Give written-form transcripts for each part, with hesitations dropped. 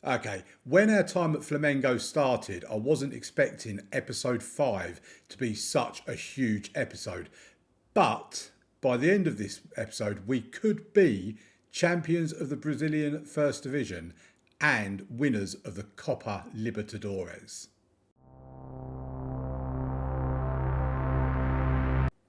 Okay, when our time at Flamengo started, I wasn't expecting episode 5 to be such a huge episode. But by the end of this episode, we could be champions of the Brazilian First Division and winners of the Copa Libertadores.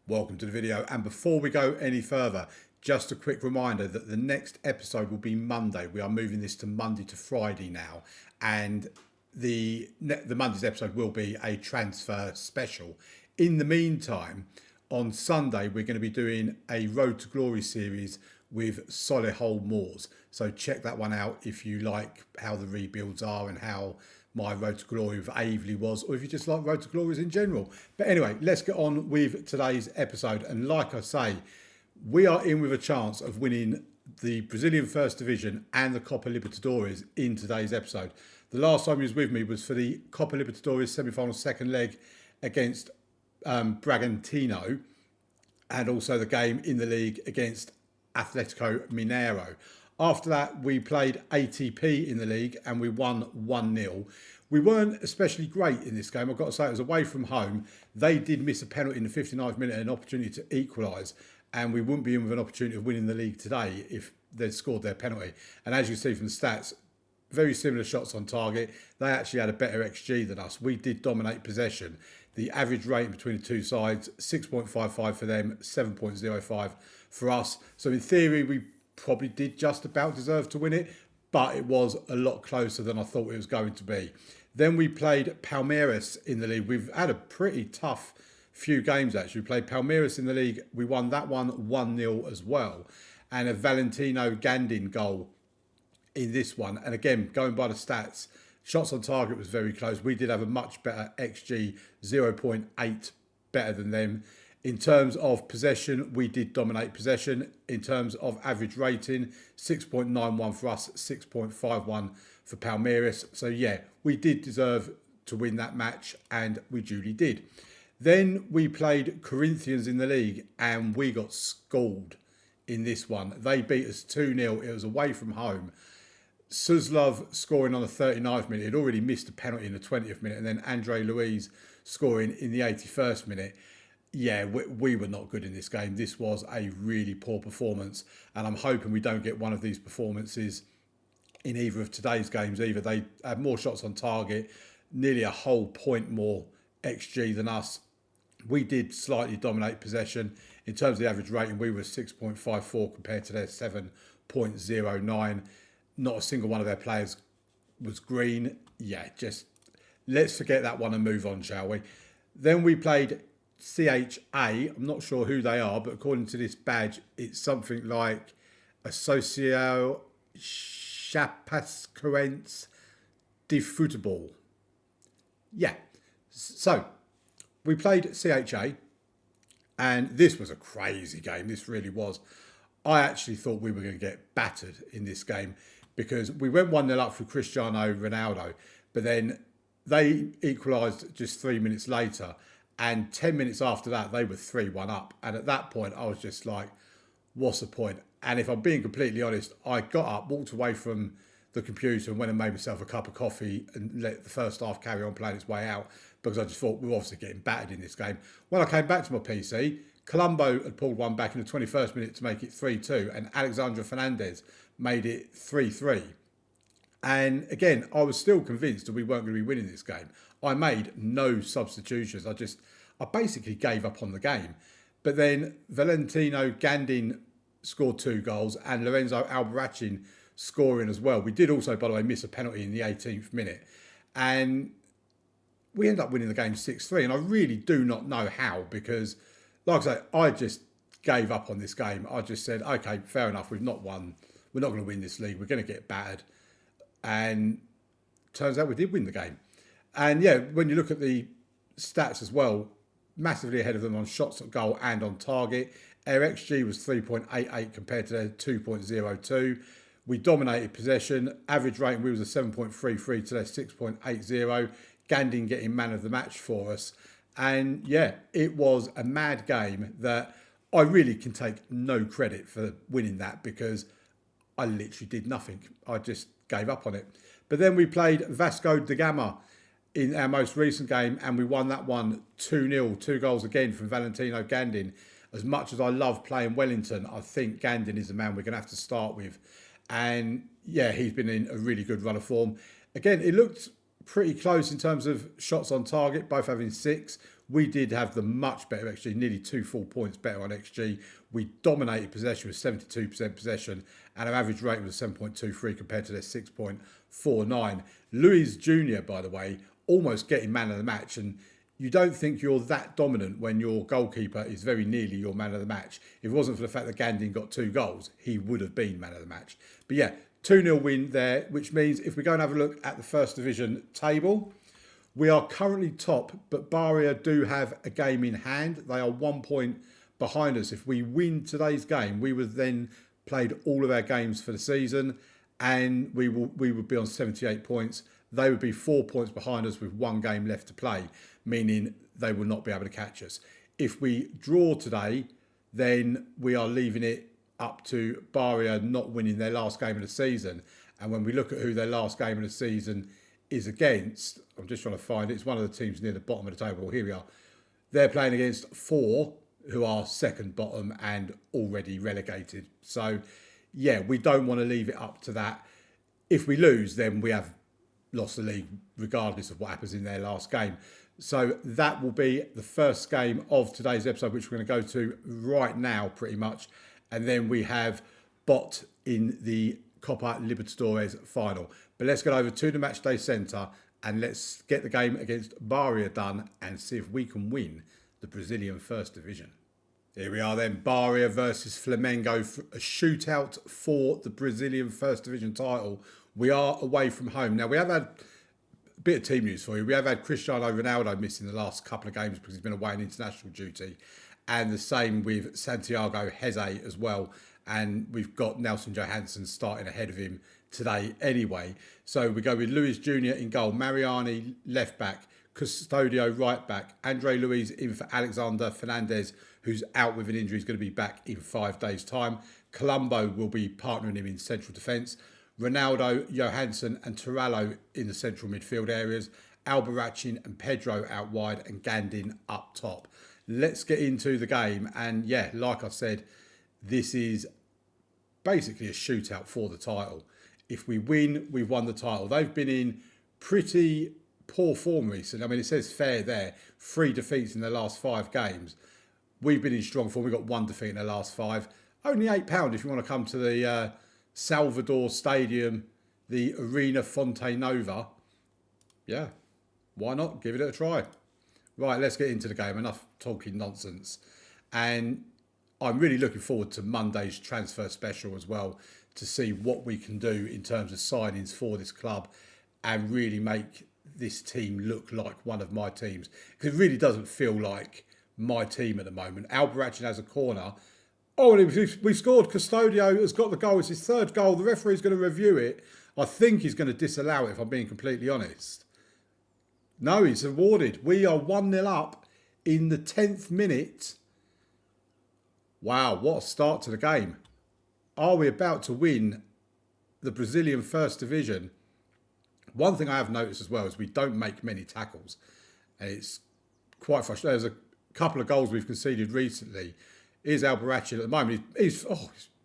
Welcome to the video, and before we go any further, just a quick reminder that the next episode will be Monday. We are moving this to Monday to Friday now, and the Monday's episode will be a transfer special. In the meantime, on Sunday we're going to be doing a Road to Glory series with Solihull Moors, so check that one out if you like how the rebuilds are and how my Road to Glory with Aveley was, or if you just like Road to Glories in general. But anyway, let's get on with today's episode. And like I say, we are in with a chance of winning the Brazilian First Division and the Copa Libertadores in today's episode. The last time he was with me was for the Copa Libertadores semi-final second leg against Bragantino, and also the game in the league against Atletico Mineiro. After that, we played ATP in the league and we won 1-0. We weren't especially great in this game. I've got to say, it was away from home. They did miss a penalty in the 59th minute, an opportunity to equalise, and we wouldn't be in with an opportunity of winning the league today if they'd scored their penalty. And as you see from the stats, very similar shots on target. They actually had a better XG than us. We did dominate possession. The average rating between the two sides, 6.55 for them, 7.05 for us. So in theory, we probably did just about deserve to win it, but it was a lot closer than I thought it was going to be. Then we played Palmeiras in the league. We've had a pretty tough few games actually. We played Palmeiras in the league. We won that one 1-0 as well. And a Valentino Gandin goal in this one. And again, going by the stats, shots on target was very close. We did have a much better XG, 0.8 better than them. In terms of possession, we did dominate possession. In terms of average rating, 6.91 for us, 6.51 for Palmeiras. So yeah, we did deserve to win that match, and we duly did. Then we played Corinthians in the league, and we got schooled in this one. They beat us 2-0. It was away from home. Suslov scoring on the 39th minute. He'd already missed a penalty in the 20th minute, and then Andre Luiz scoring in the 81st minute. Yeah, we were not good in this game. This was a really poor performance, and I'm hoping we don't get one of these performances in either of today's games either. They had more shots on target, nearly a whole point more XG than us. We did slightly dominate possession. In terms of the average rating, we were 6.54 compared to their 7.09. Not a single one of their players was green. Yeah, just let's forget that one and move on, shall we? Then we played CHA. I'm not sure who they are, but according to this badge, it's something like Associo Chapasquense de Futebol. Yeah. So we played CHA, and this was a crazy game. This really was. I actually thought we were going to get battered in this game because we went 1-0 up for Cristiano Ronaldo, but then they equalised just 3 minutes later. And 10 minutes after that, they were 3-1 up. And at that point, I was just like, what's the point? And if I'm being completely honest, I got up, walked away from the computer and went and made myself a cup of coffee and let the first half carry on playing its way out because I just thought we were obviously getting battered in this game. When I came back to my PC, Colombo had pulled one back in the 21st minute to make it 3-2, and Alexandre Fernandez made it 3-3. And again, I was still convinced that we weren't going to be winning this game. I made no substitutions. I basically gave up on the game. But then Valentino Gandin scored 2 goals and Lorenzo Albarracin scoring as well. We did also, by the way, miss a penalty in the 18th minute. And we ended up winning the game 6-3. And I really do not know how because, like I say, I just gave up on this game. I just said, okay, fair enough. We've not won. We're not going to win this league. We're going to get battered. And turns out we did win the game. And yeah, when you look at the stats as well, massively ahead of them on shots at goal and on target. Our XG was 3.88 compared to their 2.02. We dominated possession. Average rating, we was a 7.33 to their 6.80. Gandin getting man of the match for us. And yeah, it was a mad game that I really can take no credit for winning that because I literally did nothing. I just gave up on it. But then we played Vasco da Gama in our most recent game, and we won that one 2-0, 2 goals again from Valentino Gandin. As much as I love playing Wellington, I think Gandin is the man we're going to have to start with. And yeah, he's been in a really good run of form. Again, it looked pretty close in terms of shots on target, both having 6. We did have the much better XG, nearly 2 full points better on XG. We dominated possession with 72% possession, and our average rating was 7.23 compared to their 6.49. Luis Jr., by the way, almost getting man of the match, and you don't think you're that dominant when your goalkeeper is very nearly your man of the match. If it wasn't for the fact that Gandin got 2 goals, he would have been man of the match. But yeah, 2-0 win there, which means if we go and have a look at the First Division table, we are currently top, but Bahia do have a game in hand. They are 1 point behind us. If we win today's game, we would then played all of our games for the season, and we would be on 78 points. They would be 4 points behind us with 1 game left to play, meaning they will not be able to catch us. If we draw today, then we are leaving it up to Bahia not winning their last game of the season. And when we look at who their last game of the season is against, I'm just trying to find it. It's one of the teams near the bottom of the table. Here we are. They're playing against 4 who are second bottom and already relegated. So, yeah, we don't want to leave it up to that. If we lose, then we have lost the league regardless of what happens in their last game. So that will be the first game of today's episode, which we're going to go to right now pretty much. And then we have Bot in the Copa Libertadores final. But let's get over to the Matchday Centre and let's get the game against Bahia done and see if we can win the Brazilian First Division. Here we are then, Bahia versus Flamengo, a shootout for the Brazilian First Division title. We are away from home. Now, we have had a bit of team news for you. We have had Cristiano Ronaldo missing the last couple of games because he's been away on international duty. And the same with Santiago Heze as well. And we've got Nelson Johansson starting ahead of him today anyway. So we go with Luis Jr. in goal, Mariani left back, Custodio right back, Andre Luiz in for Alexander Fernandez, who's out with an injury, is going to be back in 5 days' time. Colombo will be partnering him in central defence. Ronaldo, Johansson and Turallo in the central midfield areas. Albarracin and Pedro out wide and Gandin up top. Let's get into the game. And yeah, like I said, this is basically a shootout for the title. If we win, we've won the title. They've been in pretty poor form recently. I mean, it says fair there. 3 defeats in the last 5 games. We've been in strong form. We've got 1 defeat in the last 5. Only £8 if you want to come to the Salvador Stadium, the Arena Fonte Nova. Yeah, why not? Give it a try. Right, let's get into the game. Enough talking nonsense. And I'm really looking forward to Monday's transfer special as well to see what we can do in terms of signings for this club and really make this team look like one of my teams. Because it really doesn't feel like my team at the moment. Albarracin has a corner. Oh, and we scored. Custodio has got the goal. It's his 3rd goal. The referee's going to review it. I think he's going to disallow it, if I'm being completely honest. No, he's awarded. We are 1-0 up in the 10th minute. Wow, what a start to the game. Are we about to win the Brazilian First Division? One thing I have noticed as well is we don't make many tackles. And it's quite frustrating. There's a couple of goals we've conceded recently. Here's Albarracin at the moment. He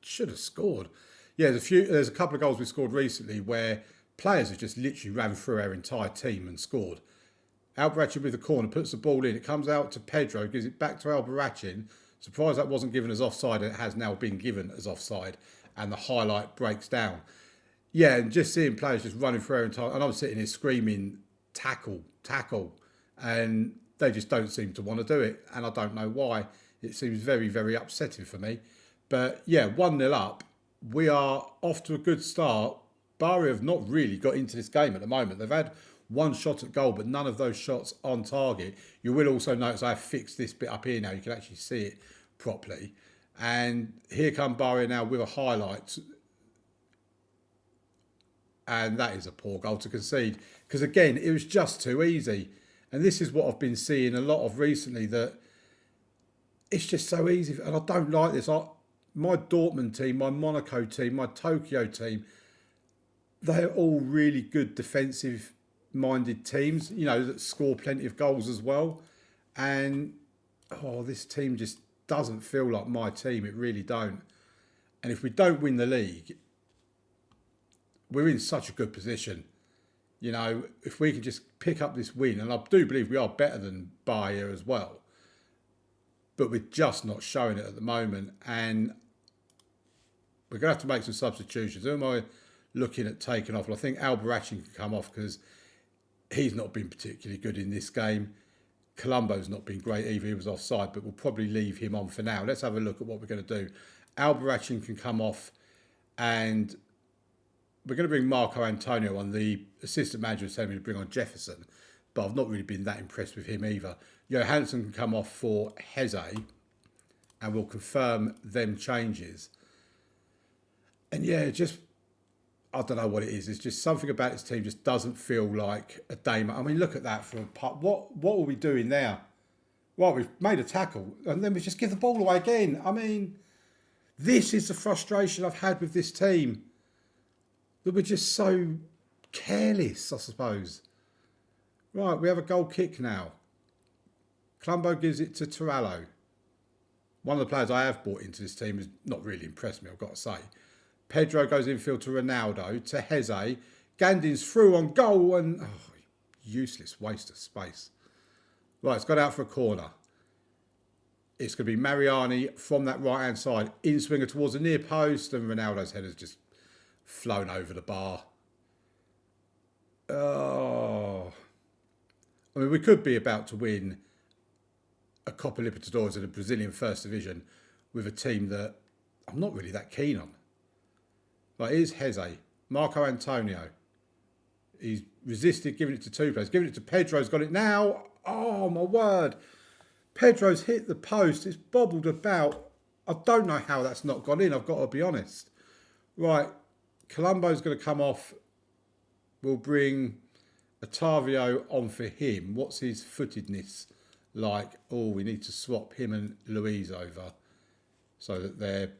should have scored. Yeah, there's a couple of goals we scored recently where players have just literally ran through our entire team and scored. Albarracin with the corner, puts the ball in. It comes out to Pedro, gives it back to Albarracin. Surprised that wasn't given as offside, and it has now been given as offside. And the highlight breaks down. Yeah, and just seeing players just running through our entire... And I'm sitting here screaming, tackle, tackle. And they just don't seem to want to do it. And I don't know why. It seems very, very upsetting for me. But yeah, 1-0 up. We are off to a good start. Bahia have not really got into this game at the moment. They've had 1 shot at goal, but none of those shots on target. You will also notice I have fixed this bit up here now. You can actually see it properly. And here come Bahia now with a highlight. And that is a poor goal to concede. Because again, it was just too easy. And this is what I've been seeing a lot of recently, that it's just so easy. And I don't like this. My Dortmund team, my Monaco team, my Tokyo team, they're all really good defensive-minded teams, you know, that score plenty of goals as well. And, this team just doesn't feel like my team. It really don't. And if we don't win the league, we're in such a good position. You know, if we can just pick up this win, and I do believe we are better than Bahia as well, but we're just not showing it at the moment. And we're going to have to make some substitutions. Who am I looking at taking off? Well, I think Albarracin can come off because he's not been particularly good in this game. Colombo's not been great either. He was offside, but we'll probably leave him on for now. Let's have a look at what we're going to do. Albarracin can come off, and we're going to bring Marco Antonio on. The assistant manager was telling me to bring on Jefferson, but I've not really been that impressed with him either. Johansson can come off for Heze, and we'll confirm them changes. And yeah, just, I don't know what it is. It's just something about this team just doesn't feel like a day. I mean, look at that for a putt. What are we doing there? Right, we've made a tackle, and then we just give the ball away again. I mean, this is the frustration I've had with this team. That we're just so careless, I suppose. Right, we have a goal kick now. Colombo gives it to Torallo. One of the players I have brought into this team has not really impressed me, I've got to say. Pedro goes infield to Ronaldo, to Heze. Gandin's through on goal, and useless waste of space. Right, it's got out for a corner. It's going to be Mariani from that right-hand side. In-swinger towards the near post, and Ronaldo's header's just flown over the bar. I mean, we could be about to win a Copa Libertadores in the Brazilian First Division with a team that I'm not really that keen on. Like, here's Heze. Marco Antonio. He's resisted giving it to two players. Giving it to Pedro's got it now. Oh, my word. Pedro's hit the post. It's bobbled about. I don't know how that's not gone in, I've got to be honest. Right. Colombo's going to come off. We'll bring Otavio on for him. What's his footedness like? We need to swap him and Luis over so that they're,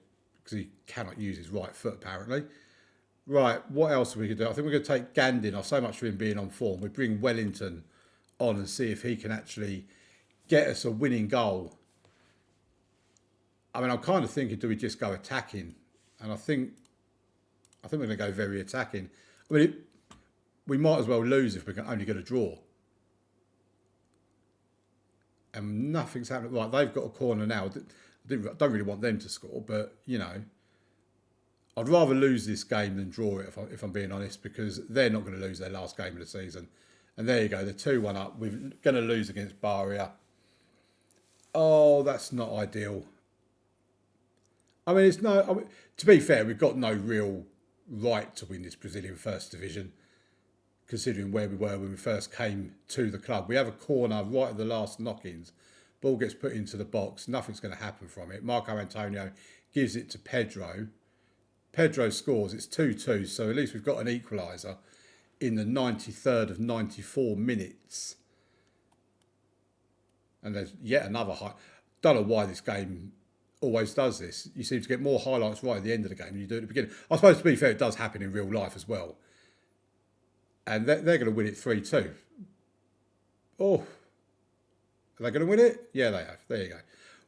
because he cannot use his right foot apparently. Right, what else are we going to do? I think we're going to take Gandin off, so much for him being on form. We bring Wellington on and see if he can actually get us a winning goal. I mean, I'm kind of thinking, do we just go attacking? And I think we're going to go very attacking. I mean, we might as well lose if we're only going to draw. And nothing's happening. Right, they've got a corner now. I don't really want them to score, but, you know, I'd rather lose this game than draw it, if I'm being honest, because they're not going to lose their last game of the season. And there you go, they're 2-1 up. We're going to lose against Bahia. Oh, that's not ideal. I mean, to be fair, we've got no real right to win this Brazilian First Division, considering where we were when we first came to the club. We have a corner right at the last knock-ins. Ball gets put into the box. Nothing's going to happen from it. Marco Antonio gives it to Pedro. Pedro scores. It's 2-2, so at least we've got an equaliser in the 93rd of 94 minutes. And there's yet another high. Don't know why this game always does this. You seem to get more highlights right at the end of the game than you do at the beginning. I suppose, to be fair, it does happen in real life as well. And they're going to win it 3-2. Oh, are they going to win it? Yeah, they have. There you go.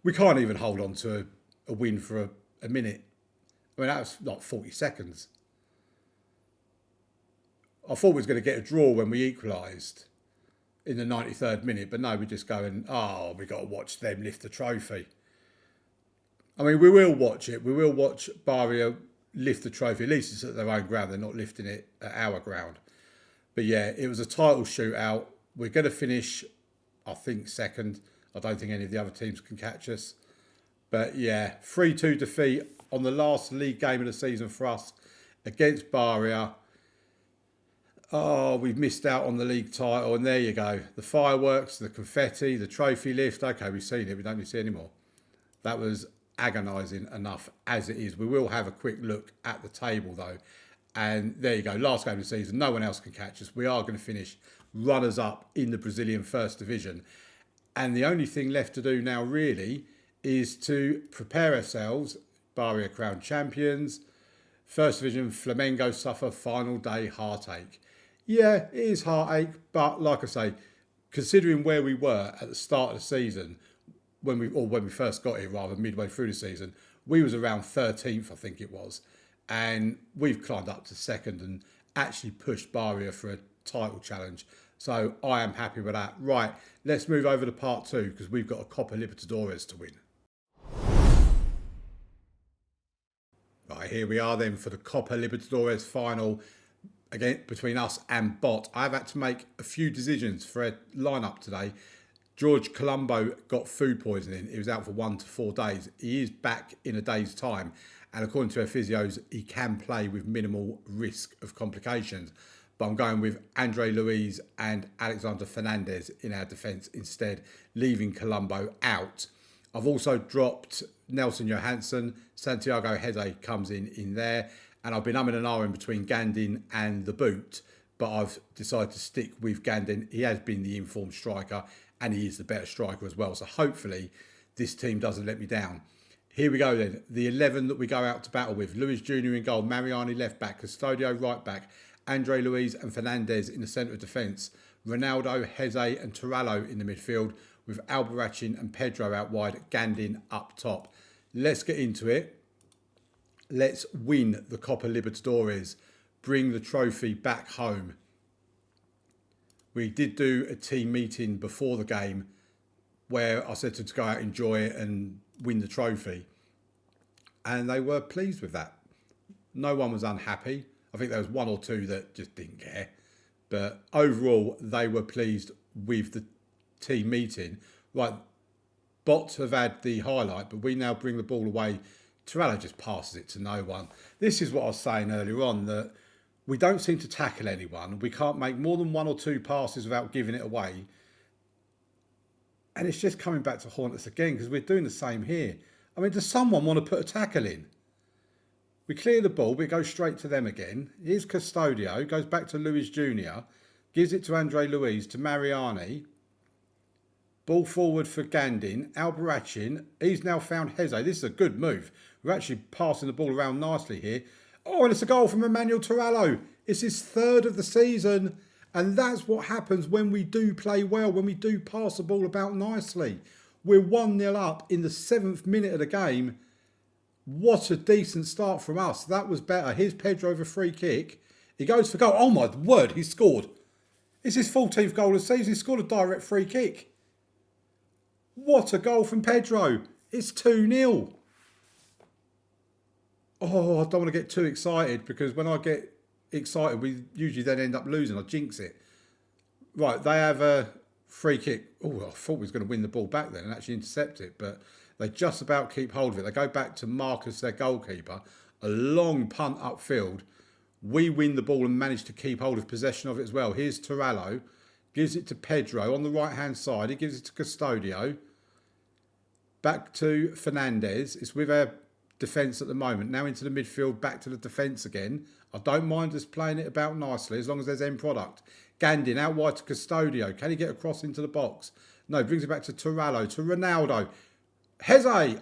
We can't even hold on to a win for a minute. I mean, that was like 40 seconds. I thought we was going to get a draw when we equalised in the 93rd minute, but no, we're just going, we got to watch them lift the trophy. I mean, we will watch it. We will watch Bahia lift the trophy. At least it's at their own ground. They're not lifting it at our ground. But yeah, it was a title shootout. We're going to finish, I think, second. I don't think any of the other teams can catch us. But yeah, 3-2 defeat on the last league game of the season for us against Bahia. Oh, we've missed out on the league title. And there you go. The fireworks, the confetti, the trophy lift. Okay, we've seen it. We don't need to see it anymore. That was agonising enough as it is. We will have a quick look at the table, though. And there you go. Last game of the season. No one else can catch us. We are going to finish runners-up in the Brazilian First Division. And the only thing left to do now, really, is to prepare ourselves. Bahia crowned champions. First Division, Flamengo suffer final day heartache. Yeah, it is heartache, but like I say, considering where we were at the start of the season, when we first got here, rather midway through the season, we was around 13th, I think it was, and we've climbed up to second and actually pushed Bahia for a title challenge. So I am happy with that. Right, let's move over to part 2 because we've got a Copa Libertadores to win. Right, here we are then for the Copa Libertadores final, again between us and Bot. I've had to make a few decisions for a lineup today. George Colombo got food poisoning. He was out for 1 to 4 days. He is back in a day's time, and according to our physios, he can play with minimal risk of complications. But I'm going with Andre Luiz and Alexander Fernandez in our defence instead, leaving Colombo out. I've also dropped Nelson Johansson. Santiago Heze comes in there. And I've been umming and ahhing between Gandin and the boot. But I've decided to stick with Gandin. He has been the informed striker. And he is the better striker as well. So hopefully this team doesn't let me down. Here we go then. The 11 that we go out to battle with. Luiz Jr. in goal. Mariani left back. Custodio right back. Andre Luiz and Fernandez in the centre of defence. Ronaldo, Heze and Turallo in the midfield, with Albarracin and Pedro out wide, Gandin up top. Let's get into it. Let's win the Copa Libertadores. Bring the trophy back home. We did do a team meeting before the game where I said to go out, enjoy it and win the trophy. And they were pleased with that. No one was unhappy. I think there was 1 or 2 that just didn't care. But overall, they were pleased with the team meeting. Right, Bots have had the highlight, but we now bring the ball away. Turallo just passes it to no one. This is what I was saying earlier on, that we don't seem to tackle anyone. We can't make more than 1 or 2 passes without giving it away. And it's just coming back to haunt us again because we're doing the same here. I mean, does someone want to put a tackle in? We clear the ball, we go straight to them again. Here's Custodio, goes back to Luiz Jr., gives it to Andre Luiz, to Mariani. Ball forward for Gandin. Albarracin, he's now found Heze. This is a good move. We're actually passing the ball around nicely here. Oh, and it's a goal from Emmanuel Turallo. It's his 3rd of the season. And that's what happens when we do play well, when we do pass the ball about nicely. We're 1-0 up in the 7th minute of the game. What a decent start from us. That was better. Here's Pedro with a free kick. He goes for goal. Oh my word, he scored. It's his 14th goal of the season. He scored a direct free kick. What a goal from Pedro. It's 2-0. Oh, I don't want to get too excited because when I get excited, we usually then end up losing. I jinx it. Right, they have a free kick. Oh, I thought we was going to win the ball back then and actually intercept it, but they just about keep hold of it. They go back to Marcus, their goalkeeper. A long punt upfield. We win the ball and manage to keep hold of possession of it as well. Here's Turallo. Gives it to Pedro on the right-hand side. He gives it to Custodio. Back to Fernandez. It's with our defence at the moment. Now into the midfield, back to the defence again. I don't mind us playing it about nicely as long as there's end product. Gandin out wide to Custodio. Can he get across into the box? No, brings it back to Turallo, to Ronaldo. Heze!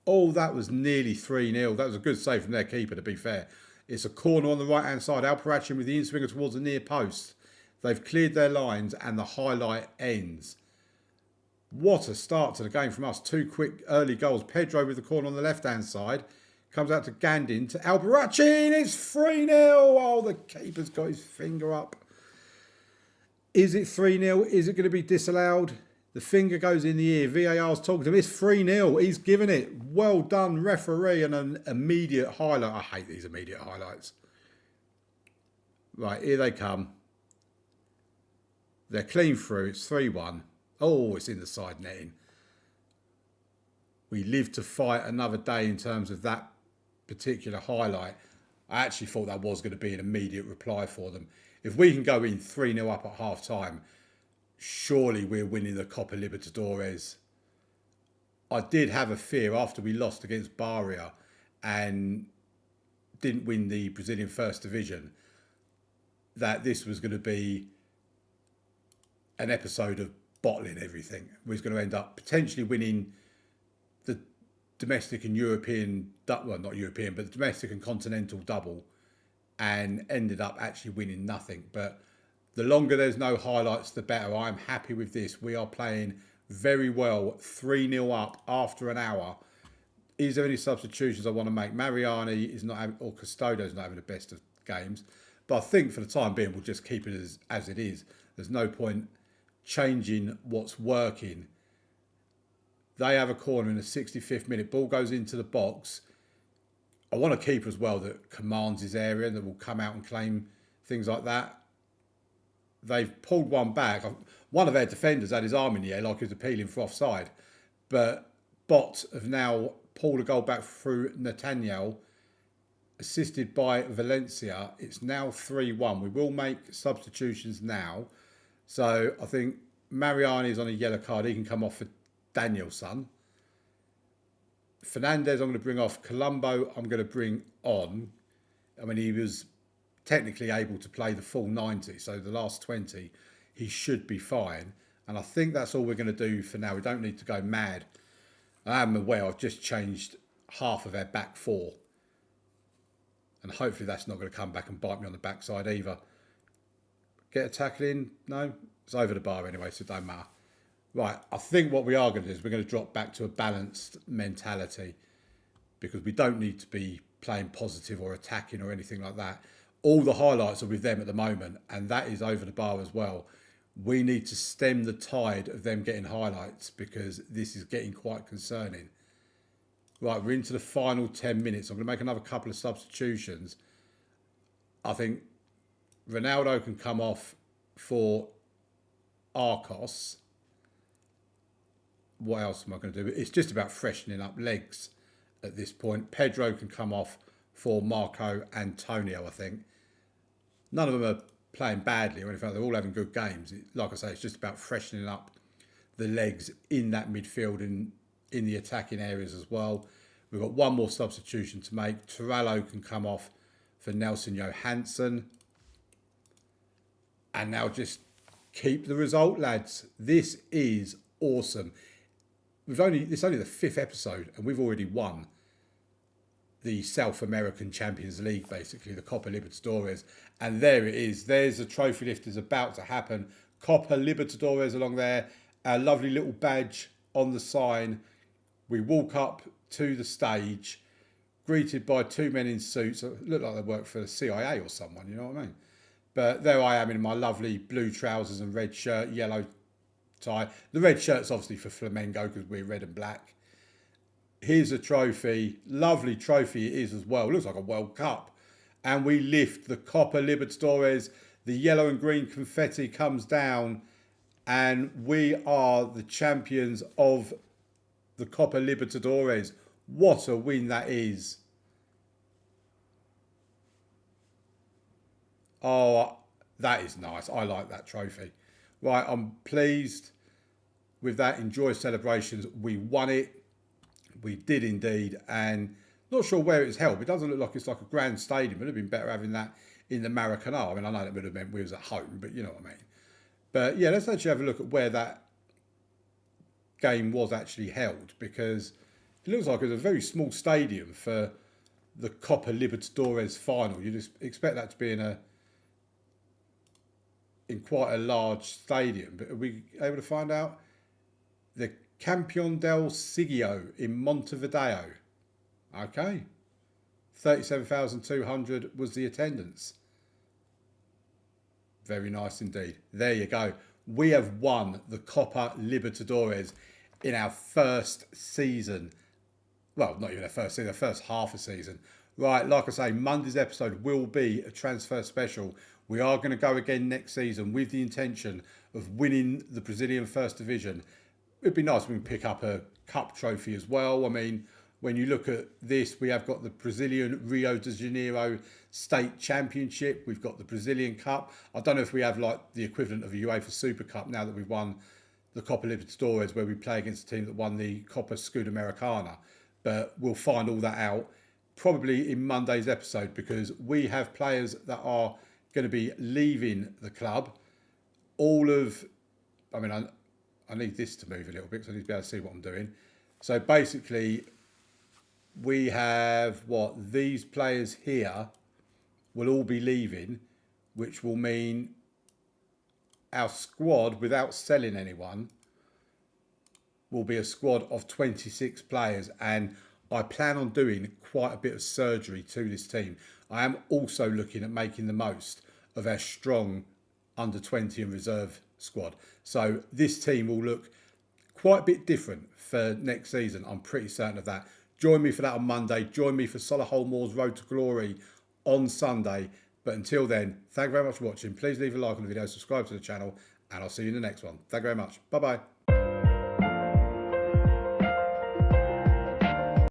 Oh, that was nearly 3-0. That was a good save from their keeper, to be fair. It's a corner on the right-hand side. Albarracin with the in-swinger towards the near post. They've cleared their lines and the highlight ends. What a start to the game from us. 2 quick early goals. Pedro with the corner on the left-hand side. Comes out to Gandin, to Albarracin. It's 3-0. Oh, the keeper's got his finger up. Is it 3-0? Is it going to be disallowed? The finger goes in the ear. VAR's talking to him. It's 3-0. He's given it. Well done, referee, and an immediate highlight. I hate these immediate highlights. Right, here they come. They're clean through. It's 3-1. Oh, it's in the side netting. We live to fight another day in terms of that particular highlight. I actually thought that was going to be an immediate reply for them. If we can go in 3-0 up at half time, surely we're winning the Copa Libertadores. I did have a fear after we lost against Bahia and didn't win the Brazilian First Division that this was going to be an episode of bottling everything. We was going to end up potentially winning the domestic and European, well, not European, but the domestic and continental double, and ended up actually winning nothing. But the longer there's no highlights, the better. I'm happy with this. We are playing very well, 3-0 up after an hour. Is there any substitutions I want to make? Mariani is not having, or Custodio is not having the best of games. But I think for the time being, we'll just keep it as it is. There's no point changing what's working. They have a corner in the 65th minute. Ball goes into the box. I want a keeper as well that commands his area and that will come out and claim things like that. They've pulled one back. One of their defenders had his arm in the air like he was appealing for offside. But Bot have now pulled a goal back through Nathaniel, assisted by Valencia. It's now 3-1. We will make substitutions now. So I think Mariani is on a yellow card. He can come off for Danielson. Fernandez, I'm going to bring off. Colombo, I'm going to bring on. I mean, he was technically able to play the full 90, so the last 20, he should be fine. And I think that's all we're going to do for now. We don't need to go mad. I am aware I've just changed half of our back four. And hopefully that's not going to come back and bite me on the backside either. Get a tackle in? No? It's over the bar anyway, so it don't matter. Right, I think what we are going to do is we're going to drop back to a balanced mentality, because we don't need to be playing positive or attacking or anything like that. All the highlights are with them at the moment, and that is over the bar as well. We need to stem the tide of them getting highlights, because this is getting quite concerning. Right, we're into the final 10 minutes. I'm going to make another couple of substitutions. I think Ronaldo can come off for Arcos. What else am I going to do? It's just about freshening up legs at this point. Pedro can come off for Marco Antonio, I think. None of them are playing badly or anything. They're all having good games. Like I say, it's just about freshening up the legs in that midfield and in the attacking areas as well. We've got one more substitution to make. Torallo can come off for Nelson Johansson. And now just keep the result, lads. This is awesome. It's only the 5th episode, and we've already won the South American Champions League, basically, the Copa Libertadores. And there it is. There's the trophy lift is about to happen. Copa Libertadores along there. Our lovely little badge on the sign. We walk up to the stage, greeted by two men in suits. Look like they work for the CIA or someone, you know what I mean? But there I am in my lovely blue trousers and red shirt, yellow tie. The red shirt's obviously for Flamengo because we're red and black. Here's a trophy. Lovely trophy it is as well. It looks like a World Cup. And we lift the Copa Libertadores. The yellow and green confetti comes down. And we are the champions of the Copa Libertadores. What a win that is. Oh, that is nice. I like that trophy. Right, I'm pleased with that. Enjoy celebrations. We won it. We did indeed. And not sure where it's held. It doesn't look like it's like a grand stadium. It would have been better having that in the Maracanã. I mean, I know that would have meant we was at home, but you know what I mean. But yeah, let's actually have a look at where that game was actually held, because it looks like it was a very small stadium for the Copa Libertadores final. You just expect that to be in quite a large stadium, but are we able to find out? The Campeón del Siglo in Montevideo. Okay. 37,200 was the attendance. Very nice indeed. There you go. We have won the Copa Libertadores in our first season. Well, not even our first season, our first half a season. Right, like I say, Monday's episode will be a transfer special. We are going to go again next season with the intention of winning the Brazilian First Division. It'd be nice when we pick up a cup trophy as well. I mean, when you look at this, we have got the Brazilian Rio de Janeiro State Championship. We've got the Brazilian Cup. I don't know if we have like the equivalent of a UEFA Super Cup now that we've won the Copa Libertadores, where we play against a team that won the Copa Sudamericana. But we'll find all that out probably in Monday's episode, because we have players that are going to be leaving the club. I need this to move a little bit because I need to be able to see what I'm doing. So basically, we have what? These players here will all be leaving, which will mean our squad, without selling anyone, will be a squad of 26 players. And I plan on doing quite a bit of surgery to this team. I am also looking at making the most of our strong under 20 and reserve squad. So this team will look quite a bit different for next season. I'm pretty certain of that. Join me for that on Monday. Join me for Solihull Moors Road to Glory on Sunday. But until then, thank you very much for watching. Please leave a like on the video, subscribe to the channel, and I'll see you in the next one. Thank you very much. Bye-bye.